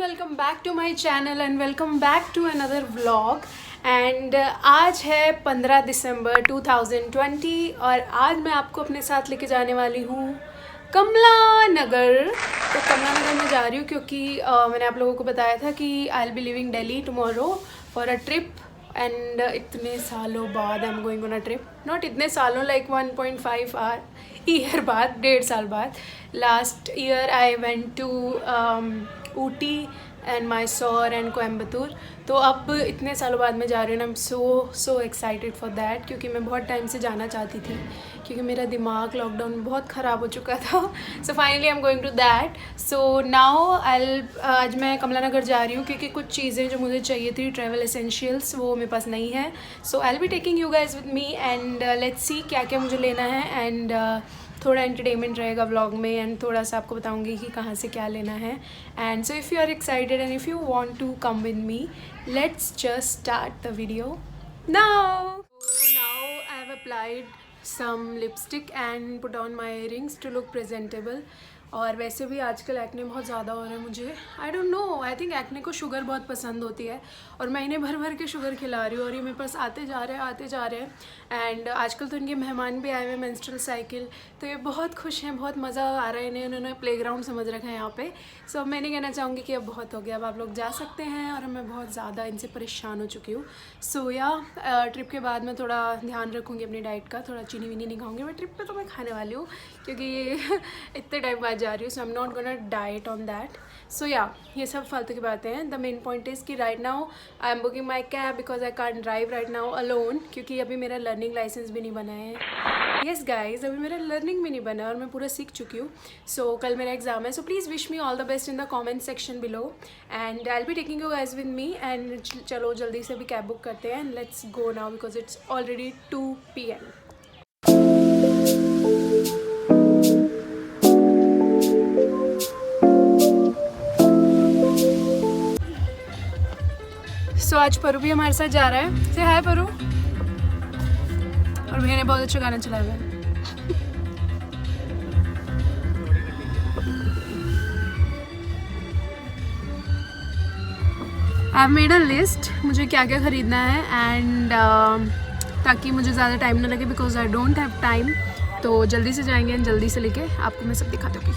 Welcome back to my channel and welcome back to another vlog. And आज है 15 दिसंबर 2020 और आज मैं आपको अपने साथ लेके जाने वाली हूँ कमला नगर। तो कमला नगर में जा रही हूँ क्योंकि मैंने आप लोगों को बताया था कि I will be living Delhi tomorrow for a trip and इतने सालों बाद I am going on a trip. Not इतने सालों, लाइक 1.5 ईयर बाद, 1.5 साल बाद। Last year I went to Ooty and Mysore and Coimbatore. तो अब इतने सालों बाद मैं जा रही हूँ। I am so excited for that क्योंकि मैं बहुत टाइम से जाना चाहती थी क्योंकि मेरा दिमाग लॉकडाउन में बहुत ख़राब हो चुका था। So finally I am going to that. So now आज मैं कमला नगर जा रही हूँ क्योंकि कुछ चीज़ें जो मुझे चाहिए थी, ट्रैवल एसेंशियल्स, वो मेरे पास नहीं है। So I will be taking you guys with me and let's see क्या क्या मुझे लेना है। एंड थोड़ा एंटरटेनमेंट रहेगा व्लॉग में एंड थोड़ा सा आपको बताऊंगी कि कहाँ से क्या लेना है। And so if you are excited and if you want to come with me, let's just start the video now. I have applied some lipstick and put on my earrings to look presentable. और वैसे भी आजकल acne बहुत ज़्यादा हो रहा है मुझे। I don't know, I think acne को शुगर बहुत पसंद होती है और महीने भर के शुगर खिला रही हूँ और ये मेरे पास आते जा रहे हैं। एंड आजकल तो इनके मेहमान भी आए हुए, मेंस्ट्रुअल साइकिल, तो ये बहुत खुश हैं, बहुत मज़ा आ रहा है इन्हें। उन्होंने प्लेग्राउंड समझ रखा है यहाँ पे। सो मैं नहीं कहना चाहूँगी कि अब बहुत हो गया, अब आप लोग जा सकते हैं और मैं बहुत ज़्यादा इनसे परेशान हो चुकी हूँ। सो या ट्रिप के बाद मैं थोड़ा ध्यान रखूँगी अपनी डाइट का, थोड़ा चीनी वीनी नहीं खाऊँगी। मैं ट्रिप पे तो मैं खाने वाली हूँ क्योंकि इतने टाइम बाद जा रही हूँ। So I am not gonna diet on that. So yeah ये सब फालतू की बातें हैं। द मेन पॉइंट इज़ कि right now I am booking my cab because I can't drive right now alone क्योंकि अभी मेरा लर्निंग लाइसेंस भी नहीं बना है। येस गाइज, अभी मेरा लर्निंग भी नहीं बना है और मैं पूरा सीख चुकी हूँ। सो कल मेरा एग्जाम है। So please wish me all the best in the comment section below and I will be taking you guys with me. And चलो जल्दी से भी कैब बुक करते हैं and let's go now because it's already 2 PM। सो आज परू भी हमारे साथ जा रहा है। से हाय परू। और भैया ने बहुत अच्छा गाना चलाया है। I have made a list मुझे क्या क्या ख़रीदना है एंड ताकि मुझे ज़्यादा टाइम ना लगे because I don't have time. तो जल्दी से जाएंगे एंड जल्दी से लेके आपको मैं सब दिखा दूँगी।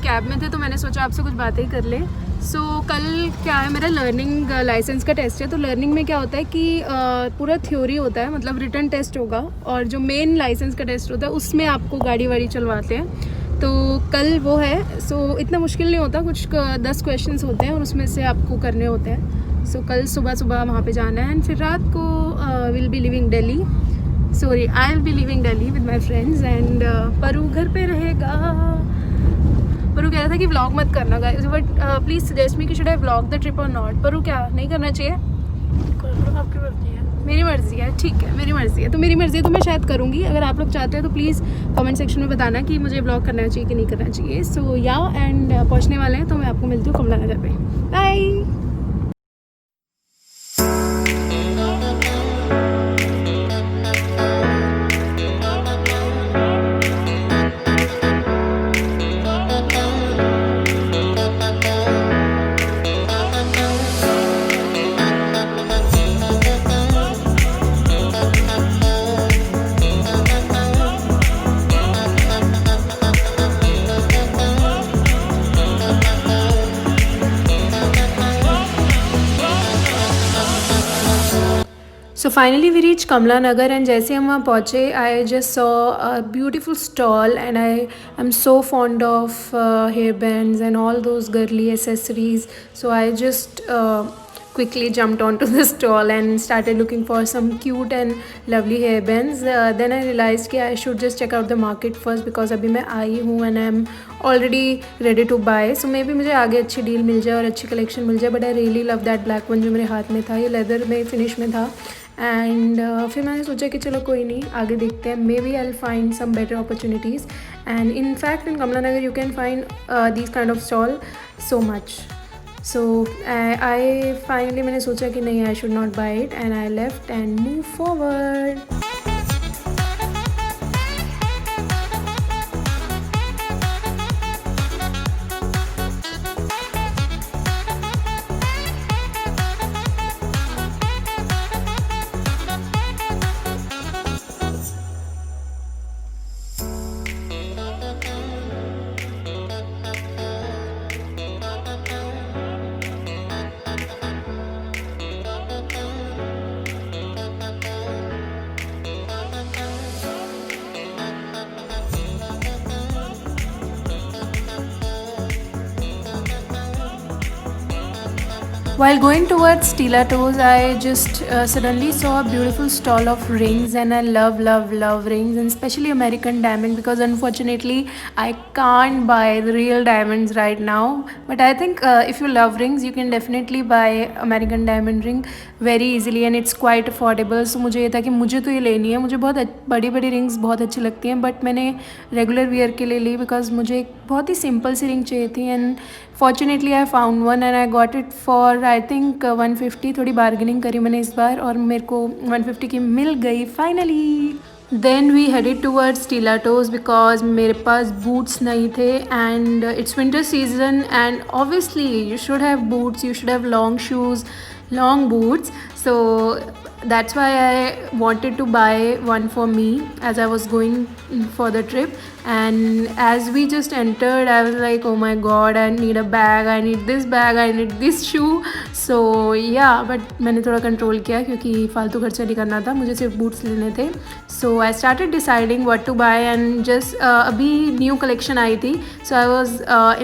कैब में थे तो मैंने सोचा आपसे कुछ बातें ही कर ले। सो कल क्या है, मेरा लर्निंग लाइसेंस का टेस्ट है। तो लर्निंग में क्या होता है कि पूरा थ्योरी होता है, मतलब रिटन टेस्ट होगा और जो मेन लाइसेंस का टेस्ट होता है उसमें आपको गाड़ी वाड़ी चलवाते हैं। तो कल वो है। सो इतना मुश्किल नहीं होता, कुछ 10 क्वेश्चंस होते हैं और उसमें से आपको करने होते हैं। सो कल सुबह वहाँ पे जाना है एंड फिर रात को will be living Delhi, sorry I will be living Delhi with my friends and Paru घर पे रहेगा। परू कह रहा था कि व्लॉग मत करना guys, but please suggest me कि should I vlog the trip और नॉट। परू क्या नहीं करना चाहिए? आपकी मर्जी है। मेरी मर्जी है, ठीक है, मेरी मर्जी है। तो मेरी मर्जी है तो मैं शायद करूँगी। अगर आप लोग चाहते हैं तो प्लीज़ कमेंट सेक्शन में बताना कि मुझे व्लॉग करना चाहिए कि नहीं करना चाहिए। सो या एंड पहुँचने वाले हैं तो मैं आपको मिलती हूँ कमला नगर पे। Bye. So finally we reach Kamla Nagar and जैसे हम वहाँ पहुँचे I just saw a beautiful stall and I am so fond of hair bands and all those girly accessories. So I just quickly jumped onto the stall and started looking for some cute and lovely hair bands. Then I realized कि I should just check out the market first because अभी मैं आई हूँ and I am already ready to buy. So maybe मुझे आगे अच्छी deal मिल जाए और अच्छी कलेक्शन मिल जाए. But I really love that black one जो मेरे हाथ में था. ये लेदर में फिनिश में था एंड फिर मैंने सोचा कि चलो कोई नहीं, आगे देखते हैं, maybe I will find some better opportunities. And in fact in Kamla Nagar you can find this kind of stall so much. So I finally मैंने सोचा कि नहीं, I should not buy it, and I left and move forward. While going towards Stila Toes, I just suddenly saw a beautiful stall of rings, and I love rings, and especially American diamond, because unfortunately I can't buy the real diamonds right now. But I think if you love rings, you can definitely buy American diamond ring very easily, and it's quite affordable. So मुझे ये था कि मुझे तो ये लेनी है. मुझे बहुत बड़ी बड़ी रिंग्स बहुत अच्छी लगती हैं, बट मैंने रेगुलर वियर के लिए ली बिकॉज मुझे एक बहुत ही सिंपल सी रिंग चाहिए थी. And fortunately I found one and I got it for I think 150. थोड़ी बार्गेनिंग करी मैंने इस बार और मेरे को 150 की मिल गई finally. Then we headed towards टीला टोज बिकॉज मेरे पास बूट्स नहीं थे, and it's winter season, and obviously you should have boots, you should have long shoes, long boots. So that's why I wanted to buy one for me as I was going for the trip. And as we just entered, I was like, oh my god, I need a bag, I need this bag, I need this shoe. So yeah, but मैंने थोड़ा control किया क्योंकि फालतू खर्चा नहीं करना था, मुझे सिर्फ बूट्स लेने थे. So I started deciding what to buy, and just अभी न्यू कलेक्शन आई थी, so I was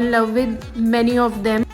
in love with many of them.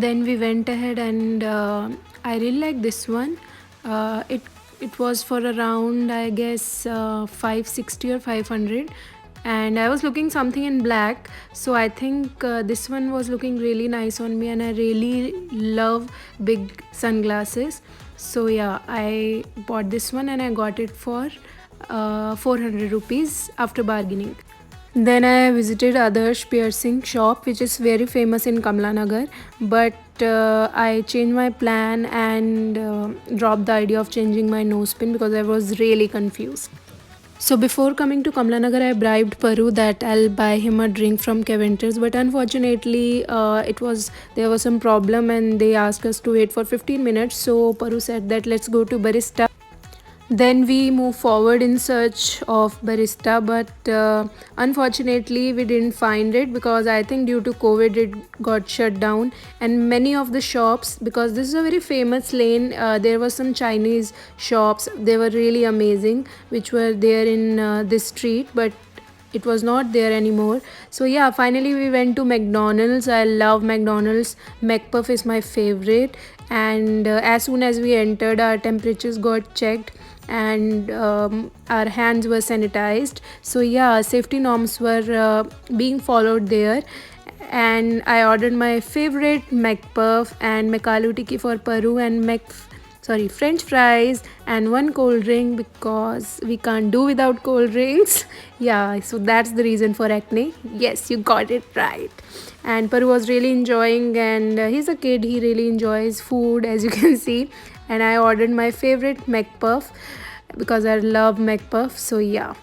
Then we went ahead and I really like this one. It was for around, I guess, 560 or 500, and I was looking something in black, so I think this one was looking really nice on me, and I really love big sunglasses. So yeah, I bought this one and I got it for 400 rupees after bargaining. Then I visited Adarsh piercing shop, which is very famous in Kamla Nagar, but I changed my plan and dropped the idea of changing my nose pin because I was really confused. So before coming to Kamla Nagar, I bribed Paru that I'll buy him a drink from Keventers, but unfortunately, there was some problem and they asked us to wait for 15 minutes. So Paru said that let's go to Barista. Then we move forward in search of Barista, but unfortunately we didn't find it because I think due to COVID it got shut down. And many of the shops, because this is a very famous lane, there were some Chinese shops. They were really amazing, which were there in this street, but it was not there anymore. So yeah, finally we went to McDonald's. I love McDonald's. McPuff is my favorite. And as soon as we entered, our temperatures got checked and our hands were sanitized. So yeah, safety norms were being followed there. And I ordered my favorite McPuff and McAloo Tikki for Paru, and French fries and one cold drink because we can't do without cold drinks. Yeah, so that's the reason for acne. Yes, you got it right. And Paru was really enjoying, and he's a kid, he really enjoys food, as you can see. And I ordered my favorite McPuff because I love McPuff. So yeah,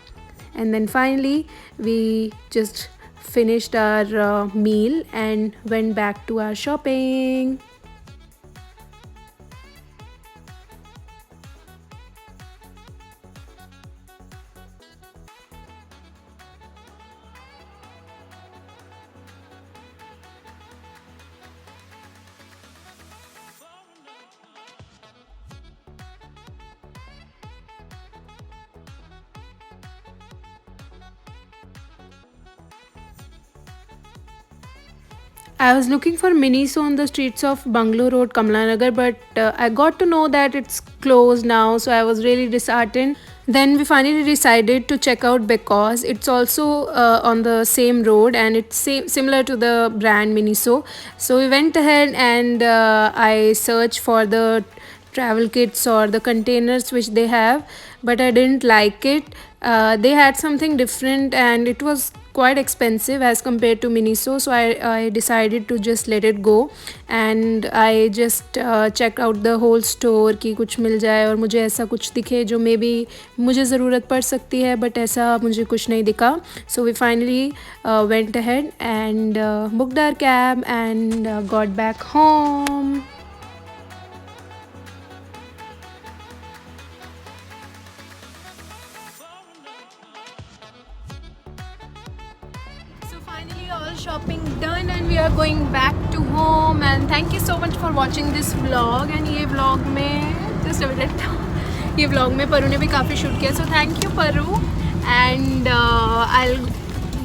and then finally we just finished our meal and went back to our shopping. I was looking for Miniso on the streets of Bungalow Road, Kamla Nagar, but I got to know that it's closed now, so I was really disheartened. Then we finally decided to check out because it's also on the same road and it's similar to the brand Miniso. So we went ahead and I searched for the travel kits or the containers which they have, but I didn't like it. They had something different and it was quite expensive as compared to Miniso, so I decided to just let it go. And I just checked out the whole store कि कुछ मिल जाए और मुझे ऐसा कुछ दिखे जो may be मुझे ज़रूरत पड़ सकती है, बट ऐसा मुझे कुछ नहीं दिखा. So we finally went ahead and booked our cab and got back home. So finally all shopping done and we are going back to home, and thank you so much for watching this vlog. And ये vlog में just a minute ये vlog में परू ने भी काफ़ी shoot किया, so thank you परू. And I'll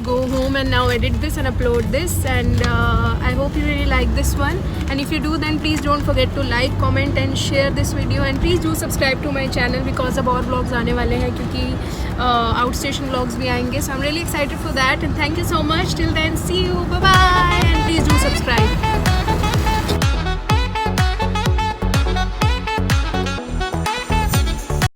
go home and now edit this and upload this, and I hope you really like this one. And if you do, then please don't forget to like, comment and share this video, and please do subscribe to my channel because अब और vlogs आने वाले हैं क्योंकि outstation vlogs भी आएंगे. So I'm really excited for that, and thank you so much. Till then, see you, bye bye, and please do subscribe.